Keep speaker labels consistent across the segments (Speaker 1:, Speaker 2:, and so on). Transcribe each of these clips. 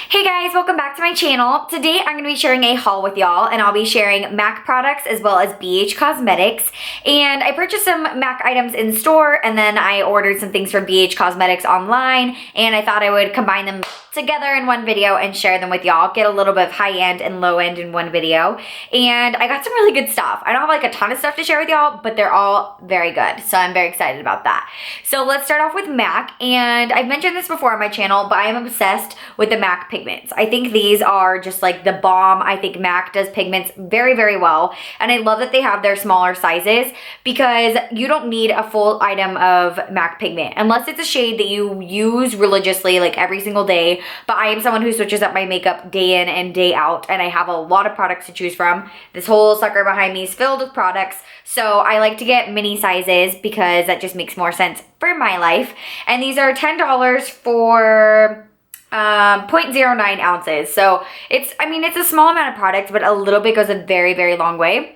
Speaker 1: Hey guys, welcome back to my channel. Today I'm going to be sharing a haul with y'all, and I'll be sharing MAC products as well as BH Cosmetics. And I purchased some MAC items in store, and then I ordered some things from BH Cosmetics online, and I thought I would combine them together in one video and share them with y'all. Get a little bit of high-end and low-end in one video. And I got some really good stuff. I don't have like a ton of stuff to share with y'all, but they're all very good. So I'm very excited about that. So let's start off with MAC. And I've mentioned this before on my channel, but I am obsessed with the MAC pigments. I think these are just like the bomb. I think MAC does pigments very, very well. And I love that they have their smaller sizes because you don't need a full item of MAC pigment unless it's a shade that you use religiously like every single day. But I am someone who switches up my makeup day in and day out, and I have a lot of products to choose from. This whole sucker behind me is filled with products, so I like to get mini sizes because that just makes more sense for my life. And these are $10 for 0.09 ounces. So it's a small amount of product, but a little bit goes a very, very long way.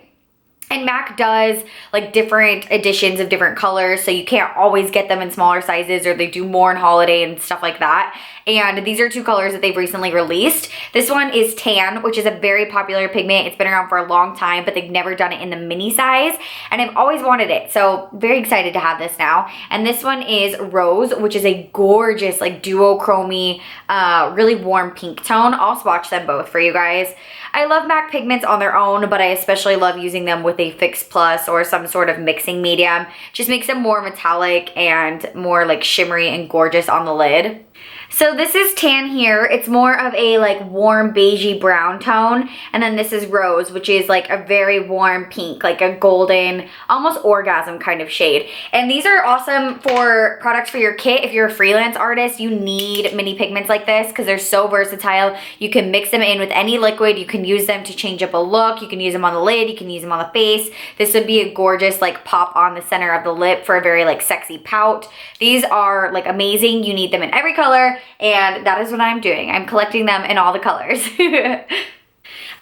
Speaker 1: And MAC does like different editions of different colors, so you can't always get them in smaller sizes, or they do more in holiday and stuff like that. And these are two colors that they've recently released. This one is Tan, which is a very popular pigment. It's been around for a long time, but they've never done it in the mini size, and I've always wanted it, so very excited to have this now. And this one is Rose, which is a gorgeous like duochromy, really warm pink tone. I'll swatch them both for you guys. I love MAC pigments on their own, but I especially love using them with a Fix Plus or some sort of mixing medium. Just makes them more metallic and more like shimmery and gorgeous on the lid. So this is Tan here. It's more of a like warm beigey brown tone. And then this is Rose, which is like a very warm pink, like a golden, almost orgasm kind of shade. And these are awesome for products for your kit. If you're a freelance artist, you need mini pigments like this because they're so versatile. You can mix them in with any liquid. You can use them to change up a look. You can use them on the lid. You can use them on the face. This would be a gorgeous like pop on the center of the lip for a very like sexy pout. These are like amazing. You need them in every color. And that is what I'm doing. I'm collecting them in all the colors.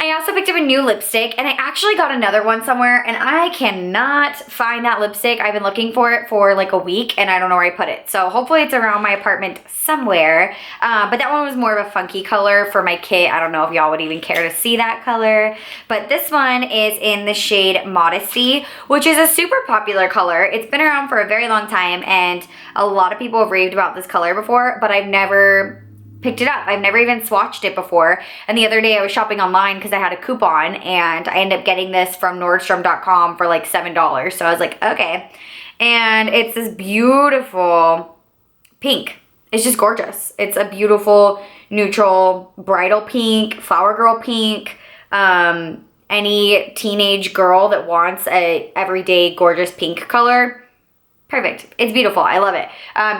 Speaker 1: I also picked up a new lipstick, and I actually got another one somewhere, and I cannot find that lipstick. I've been looking for it for like a week, and I don't know where I put it. So hopefully it's around my apartment somewhere. But that one was more of a funky color for my kit. I don't know if y'all would even care to see that color. But this one is in the shade Modesty, which is a super popular color. It's been around for a very long time, and a lot of people have raved about this color before, but I've never picked it up. I've never even swatched it before. And the other day I was shopping online because I had a coupon, and I ended up getting this from Nordstrom.com for like $7. So I was like, okay. And it's this beautiful pink. It's just gorgeous. It's a beautiful, neutral, bridal pink, flower girl pink. Any teenage girl that wants a everyday gorgeous pink color, perfect. It's beautiful. I love it.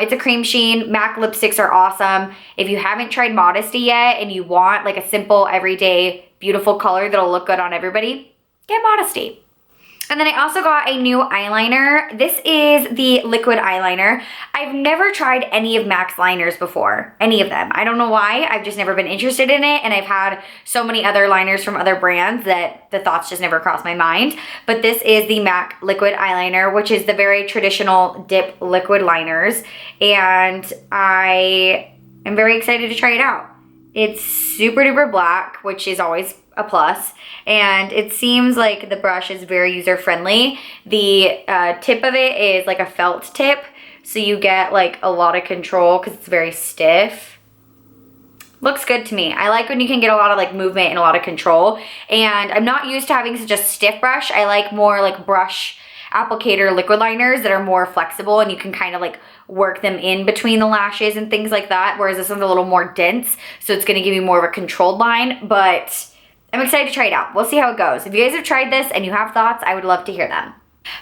Speaker 1: It's a cream sheen. MAC lipsticks are awesome. If you haven't tried Modesty yet and you want like a simple, everyday, beautiful color that'll look good on everybody, get Modesty. And then I also got a new eyeliner. This is the liquid eyeliner. I've never tried any of MAC's liners before, any of them. I don't know why. I've just never been interested in it, and I've had so many other liners from other brands that the thoughts just never crossed my mind. But this is the MAC liquid eyeliner, which is the very traditional dip liquid liners, and I am very excited to try it out. It's super duper black, which is always a plus, and it seems like the brush is very user-friendly. The tip of it is like a felt tip, so you get like a lot of control because it's very stiff. Looks good to me. I like when you can get a lot of like movement and a lot of control, and I'm not used to having such a stiff brush. I like more like brush applicator liquid liners that are more flexible, and you can kind of like work them in between the lashes and things like that, whereas this one's a little more dense, so it's going to give you more of a controlled line. But I'm excited to try it out. We'll see how it goes. If you guys have tried this and you have thoughts, I would love to hear them.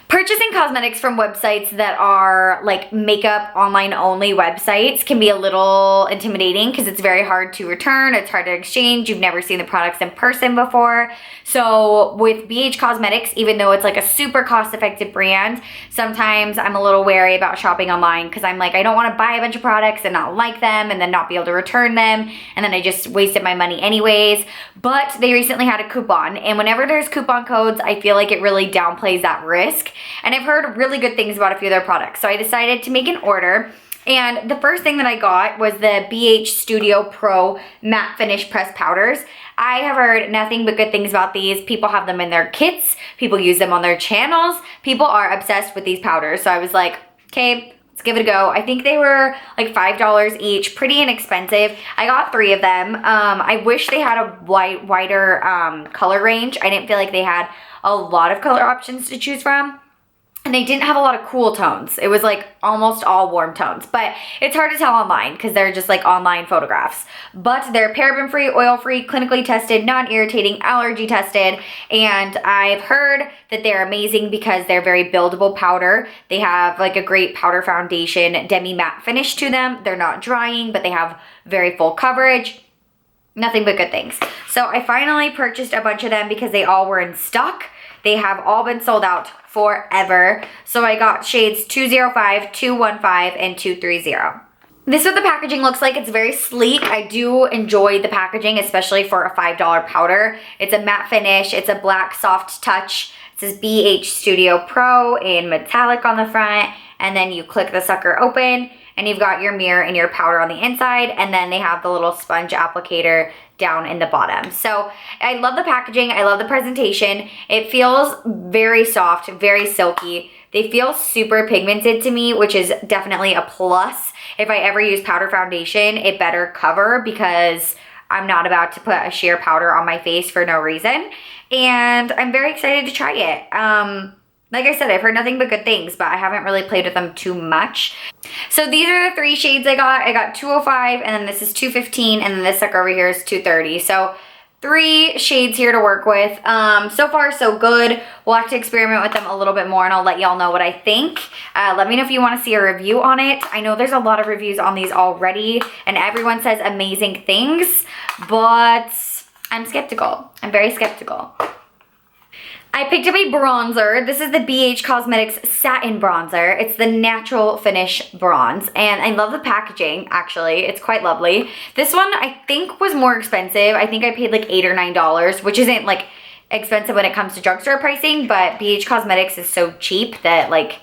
Speaker 1: Purchasing cosmetics from websites that are like makeup online only websites can be a little intimidating because it's very hard to return. It's hard to exchange. You've never seen the products in person before. So with BH Cosmetics, even though it's like a super cost-effective brand, sometimes I'm a little wary about shopping online because I'm like, I don't want to buy a bunch of products and not like them and then not be able to return them, and then I just wasted my money anyways. But they recently had a coupon, and whenever there's coupon codes, I feel like it really downplays that risk. And I've heard really good things about a few of their products. So I decided to make an order, And the first thing that I got was the BH Studio Pro Matte Finish Press Powders. I have heard nothing but good things about these. People have them in their kits. People use them on their channels. People are obsessed with these powders. So I was like, okay, let's give it a go. I think they were like $5 each, pretty inexpensive. I got 3 of them. I wish they had a wider color range. I didn't feel like they had a lot of color options to choose from. And they didn't have a lot of cool tones. It was like almost all warm tones, but it's hard to tell online because they're just like online photographs. But they're paraben-free, oil-free, clinically tested, non-irritating, allergy tested, and I've heard that they're amazing because they're very buildable powder. They have like a great powder foundation, demi-matte finish to them. They're not drying, but they have very full coverage. Nothing but good things. So I finally purchased a bunch of them because they all were in stock. They have all been sold out forever. So I got shades 205, 215, and 230. This is what the packaging looks like. It's very sleek. I do enjoy the packaging, especially for a $5 powder. It's a matte finish. It's a black soft touch. It says BH Studio Pro in metallic on the front. And then you click the sucker open and you've got your mirror and your powder on the inside. And then they have the little sponge applicator down in the bottom. So I love the packaging. I love the presentation. It feels very soft, very silky. They feel super pigmented to me, which is definitely a plus. If I ever use powder foundation, it better cover because I'm not about to put a sheer powder on my face for no reason. And I'm very excited to try it. Like I said, I've heard nothing but good things, but I haven't really played with them too much. So these are the 3 shades I got. I got 205, and then this is 215, and then this sucker over here is 230. So 3 shades here to work with. So far, so good. We'll have to experiment with them a little bit more, and I'll let y'all know what I think. Let me know if you want to see a review on it. I know there's a lot of reviews on these already, and everyone says amazing things, but I'm skeptical. I'm very skeptical. I picked up a bronzer. This is the BH Cosmetics Satin Bronzer. It's the natural finish bronze, and I love the packaging, actually. It's quite lovely. This one, I think, was more expensive. I think I paid like $8 or $9, which isn't like expensive when it comes to drugstore pricing, but BH Cosmetics is so cheap that like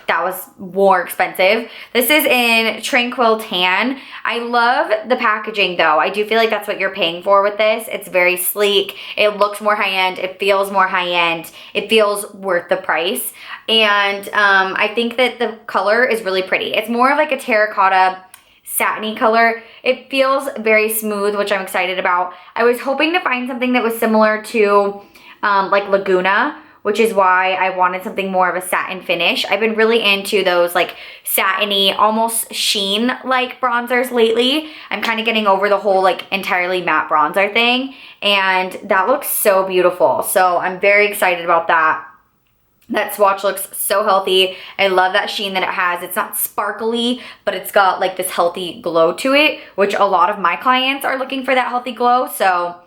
Speaker 1: that was more expensive. This is in Tranquil Tan. I love the packaging though. I do feel like that's what you're paying for with this. It's very sleek. It looks more high-end. It feels more high-end. It feels worth the price. And I think that the color is really pretty. It's more of like a terracotta satiny color. It feels very smooth, which I'm excited about. I was hoping to find something that was similar to like Laguna, which is why I wanted something more of a satin finish. I've been really into those like satiny, almost sheen-like bronzers lately. I'm kind of getting over the whole like entirely matte bronzer thing, and that looks so beautiful. So I'm very excited about that. That swatch looks so healthy. I love that sheen that it has. It's not sparkly, but it's got like this healthy glow to it, which a lot of my clients are looking for that healthy glow. So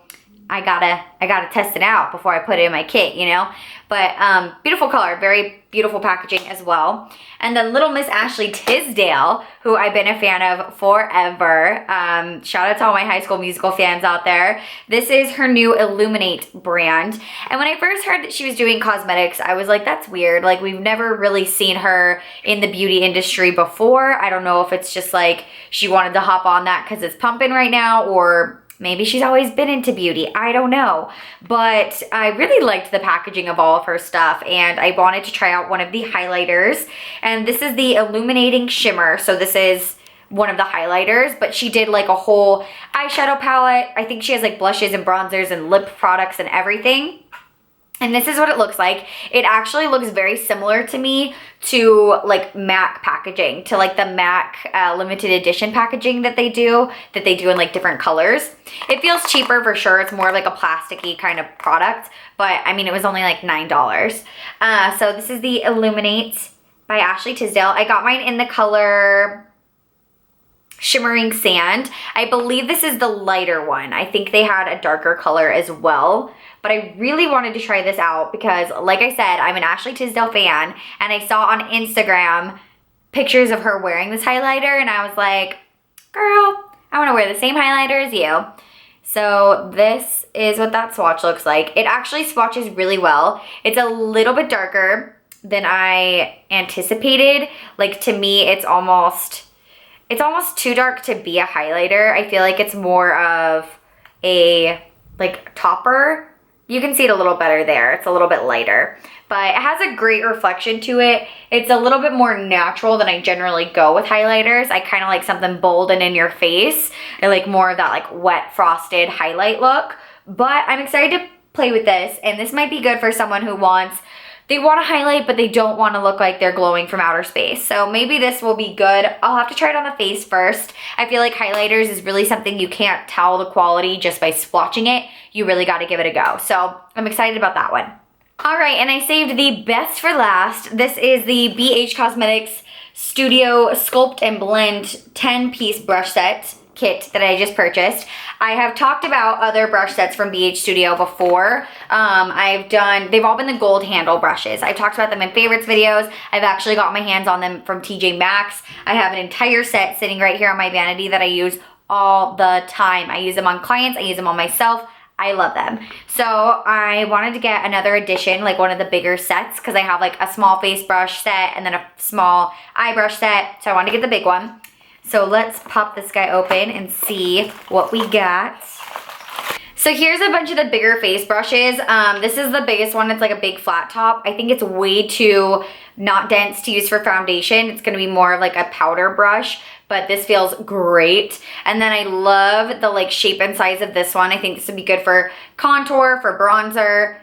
Speaker 1: I gotta test it out before I put it in my kit, you know? But beautiful color, very beautiful packaging as well. And then Little Miss Ashley Tisdale, who I've been a fan of forever. Shout out to all my High School Musical fans out there. This is her new Illuminate brand. And when I first heard that she was doing cosmetics, I was like, that's weird. Like, we've never really seen her in the beauty industry before. I don't know if it's just like she wanted to hop on that because it's pumping right now, or maybe she's always been into beauty. I don't know. But I really liked the packaging of all of her stuff, and I wanted to try out one of the highlighters. And this is the Illuminating Shimmer. So this is one of the highlighters, but she did like a whole eyeshadow palette. I think she has like blushes and bronzers and lip products and everything. And this is what it looks like. It actually looks very similar to me to like MAC packaging, to like the MAC limited edition packaging that they do in like different colors. It feels cheaper for sure. It's more of like a plasticky kind of product, but I mean, it was only like $9. So this is the Illuminate by Ashley Tisdale. I got mine in the color Shimmering Sand. I believe this is the lighter one. I think they had a darker color as well. But I really wanted to try this out because, like I said, I'm an Ashley Tisdale fan, and I saw on Instagram pictures of her wearing this highlighter, and I was like, girl, I want to wear the same highlighter as you. So this is what that swatch looks like. It actually swatches really well. It's a little bit darker than I anticipated. Like, to me, it's almost, it's almost too dark to be a highlighter. I feel like it's more of a like topper. You can see it a little better there. It's a little bit lighter, but it has a great reflection to it. It's a little bit more natural than I generally go with highlighters. I kind of like something bold and in your face. I like more of that like wet frosted highlight look, but I'm excited to play with this, and this might be good for someone who they want to highlight, but they don't want to look like they're glowing from outer space. So maybe this will be good. I'll have to try it on the face first. I feel like highlighters is really something you can't tell the quality just by swatching it. You really got to give it a go. So I'm excited about that one. All right, and I saved the best for last. This is the BH Cosmetics Studio Sculpt and Blend 10-piece brush set kit that I just purchased. I have talked about other brush sets from BH Studio before. They've all been the gold handle brushes. I've talked about them in favorites videos. I've actually got my hands on them from TJ Maxx. I have an entire set sitting right here on my vanity that I use all the time. I use them on clients, I use them on myself. I love them. So I wanted to get another edition, like one of the bigger sets, because I have like a small face brush set and then a small eye brush set. So I wanted to get the big one. So let's pop this guy open and see what we got. So here's a bunch of the bigger face brushes. This is the biggest one. It's like a big flat top. I think it's way too not dense to use for foundation. It's gonna be more of like a powder brush, but this feels great. And then I love the like shape and size of this one. I think this would be good for contour, for bronzer,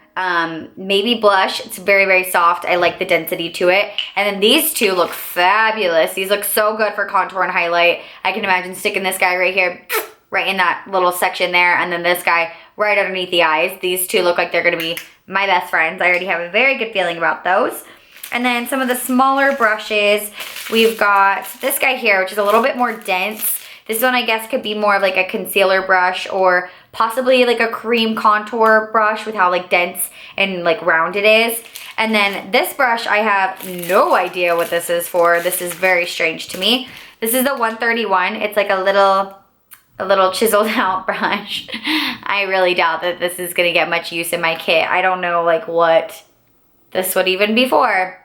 Speaker 1: maybe blush. It's very, very soft. I like the density to it. And then these two look fabulous. These look so good for contour and highlight. I can imagine sticking this guy right here, right in that little section there, and then this guy right underneath the eyes. These two look like they're gonna be my best friends. I already have a very good feeling about those. And then some of the smaller brushes, we've got this guy here, which is a little bit more dense. This one, I guess, could be more of like a concealer brush or possibly like a cream contour brush with how like dense and like round it is. And then this brush, I have no idea what this is for. This is very strange to me. This is the 131. It's like a little chiseled out brush. I really doubt that this is gonna get much use in my kit. I don't know like what this would even be for.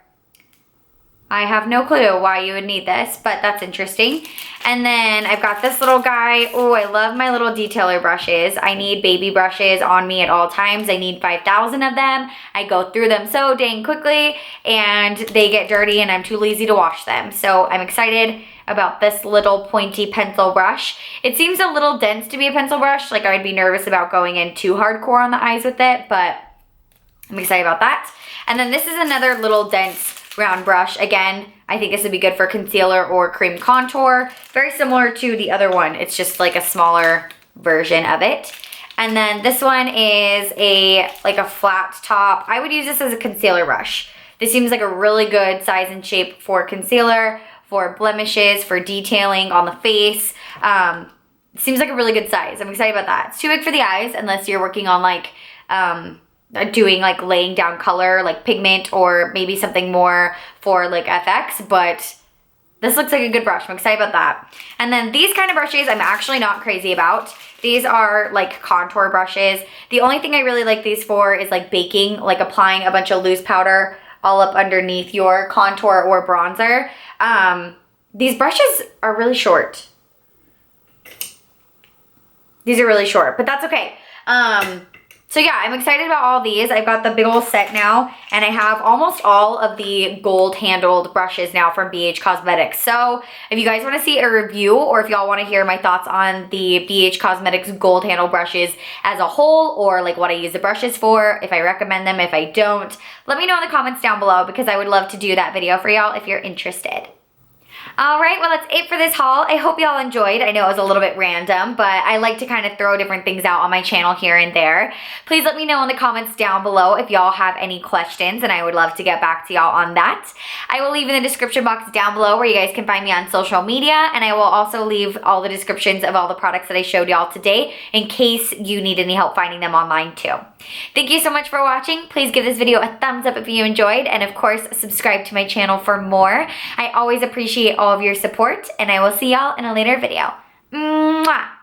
Speaker 1: I have no clue why you would need this, but that's interesting. And then I've got this little guy. Oh, I love my little detailer brushes. I need baby brushes on me at all times. I need 5,000 of them. I go through them so dang quickly and they get dirty and I'm too lazy to wash them. So I'm excited about this little pointy pencil brush. It seems a little dense to be a pencil brush. Like I'd be nervous about going in too hardcore on the eyes with it, but I'm excited about that. And then this is another little dense round brush. Again, I think this would be good for concealer or cream contour. Very similar to the other one. It's just like a smaller version of it. And then this one is like a flat top. I would use this as a concealer brush. This seems like a really good size and shape for concealer, for blemishes, for detailing on the face. It seems like a really good size. I'm excited about that. It's too big for the eyes unless you're working on like doing like laying down color like pigment or maybe something more for like FX, but this looks like a good brush. I'm excited about that. And then these kind of brushes I'm actually not crazy about. These are like contour brushes. The only thing I really like these for is like baking, like applying a bunch of loose powder all up underneath your contour or bronzer. These brushes are really short. These are really short, but that's okay. So yeah, I'm excited about all these. I've got the big old set now, and I have almost all of the gold handled brushes now from BH Cosmetics. So if you guys want to see a review, or if y'all want to hear my thoughts on the BH Cosmetics gold handle brushes as a whole, or like what I use the brushes for, if I recommend them, if I don't, let me know in the comments down below because I would love to do that video for y'all if you're interested. All right, well, that's it for this haul. I hope y'all enjoyed. I know it was a little bit random, but I like to kind of throw different things out on my channel here and there. Please let me know in the comments down below if y'all have any questions, and I would love to get back to y'all on that. I will leave in the description box down below where you guys can find me on social media, and I will also leave all the descriptions of all the products that I showed y'all today in case you need any help finding them online too. Thank you so much for watching. Please give this video a thumbs up if you enjoyed, and of course, subscribe to my channel for more. I always appreciate all of your support, and I will see y'all in a later video. Mwah!